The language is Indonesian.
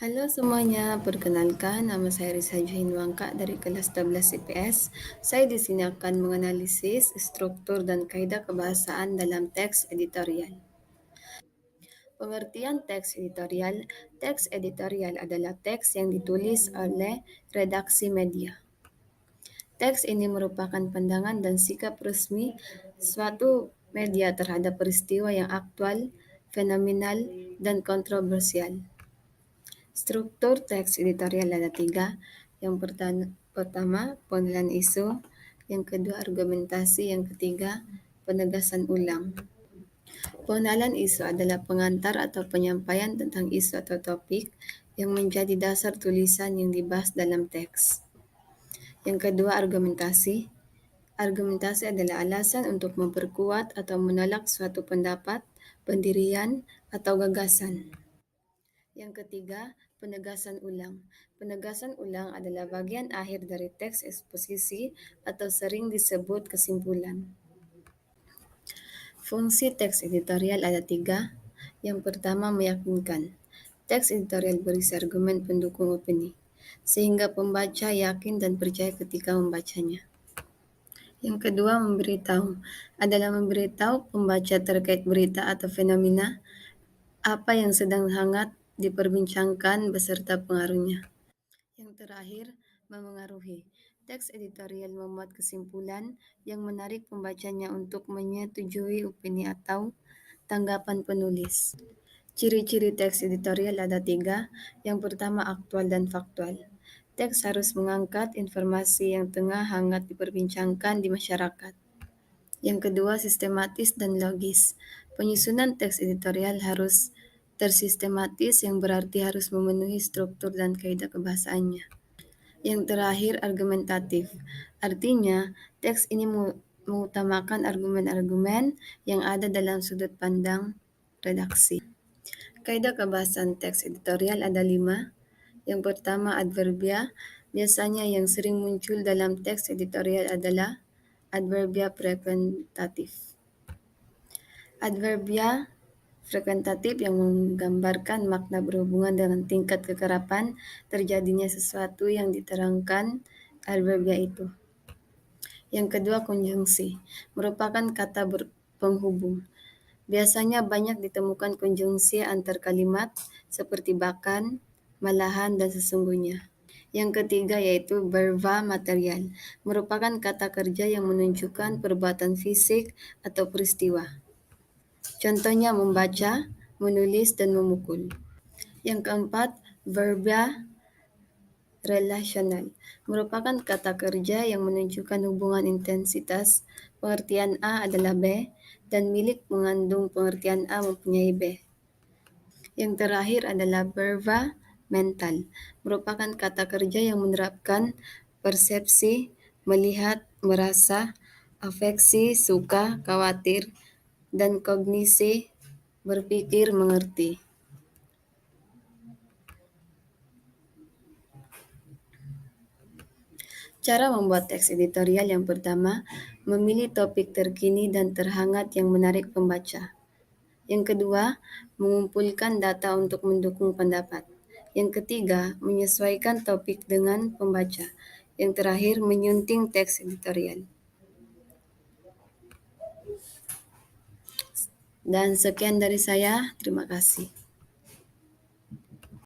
Halo semuanya, perkenalkan nama saya Risa Juhinwangka dari kelas 12 IPS. Saya di sini akan menganalisis struktur dan kaidah kebahasaan dalam teks editorial. Pengertian teks editorial adalah teks yang ditulis oleh redaksi media. Teks ini merupakan pandangan dan sikap resmi suatu media terhadap peristiwa yang aktual, fenomenal, dan kontroversial. Struktur teks editorial ada tiga. Yang pertama, penilaian isu. Yang kedua, argumentasi. Yang ketiga, penegasan ulang. Pengenalan isu adalah pengantar atau penyampaian tentang isu atau topik yang menjadi dasar tulisan yang dibahas dalam teks. Yang kedua, argumentasi. Argumentasi adalah alasan untuk memperkuat atau menolak suatu pendapat, pendirian, atau gagasan. Yang ketiga, penegasan ulang. Penegasan ulang adalah bagian akhir dari teks eksposisi atau sering disebut kesimpulan. Fungsi teks editorial ada tiga. Yang pertama, meyakinkan. Teks editorial berisi argumen pendukung opini, sehingga pembaca yakin dan percaya ketika membacanya. Yang kedua, memberitahu. Adalah memberitahu pembaca terkait berita atau fenomena apa yang sedang hangat diperbincangkan beserta pengaruhnya. Yang terakhir, memengaruhi. Teks editorial memuat kesimpulan yang menarik pembacanya untuk menyetujui opini atau tanggapan penulis. Ciri-ciri teks editorial ada tiga. Yang pertama, aktual dan faktual. Teks harus mengangkat informasi yang tengah hangat diperbincangkan di masyarakat. Yang kedua, sistematis dan logis. Penyusunan teks editorial harus tersistematis yang berarti harus memenuhi struktur dan kaidah kebahasaannya. Yang terakhir, argumentatif. Artinya, teks ini mengutamakan argumen-argumen yang ada dalam sudut pandang redaksi. Kaidah kebahasaan teks editorial ada 5. Yang pertama, adverbia. Biasanya yang sering muncul dalam teks editorial adalah adverbia frekuentatif. Adverbia frekuentatif yang menggambarkan makna berhubungan dengan tingkat kekerapan terjadinya sesuatu yang diterangkan adverbia itu. Yang kedua, konjungsi. Merupakan kata penghubung. Biasanya banyak ditemukan konjungsi antar kalimat seperti bahkan, malahan, dan sesungguhnya. Yang ketiga yaitu verba material, merupakan kata kerja yang menunjukkan perbuatan fisik atau peristiwa. Contohnya membaca, menulis, dan memukul. Yang keempat, verba relasional, merupakan kata kerja yang menunjukkan hubungan intensitas. Pengertian A adalah B, dan milik mengandung pengertian A mempunyai B. Yang terakhir adalah verba mental, merupakan kata kerja yang menerapkan persepsi, melihat, merasa, afeksi, suka, khawatir, dan kognisi, berpikir, mengerti. Cara membuat teks editorial yang pertama, memilih topik terkini dan terhangat yang menarik pembaca. Yang kedua, mengumpulkan data untuk mendukung pendapat. Yang ketiga, menyesuaikan topik dengan pembaca. Yang terakhir, menyunting teks editorial. Dan sekian dari saya, terima kasih.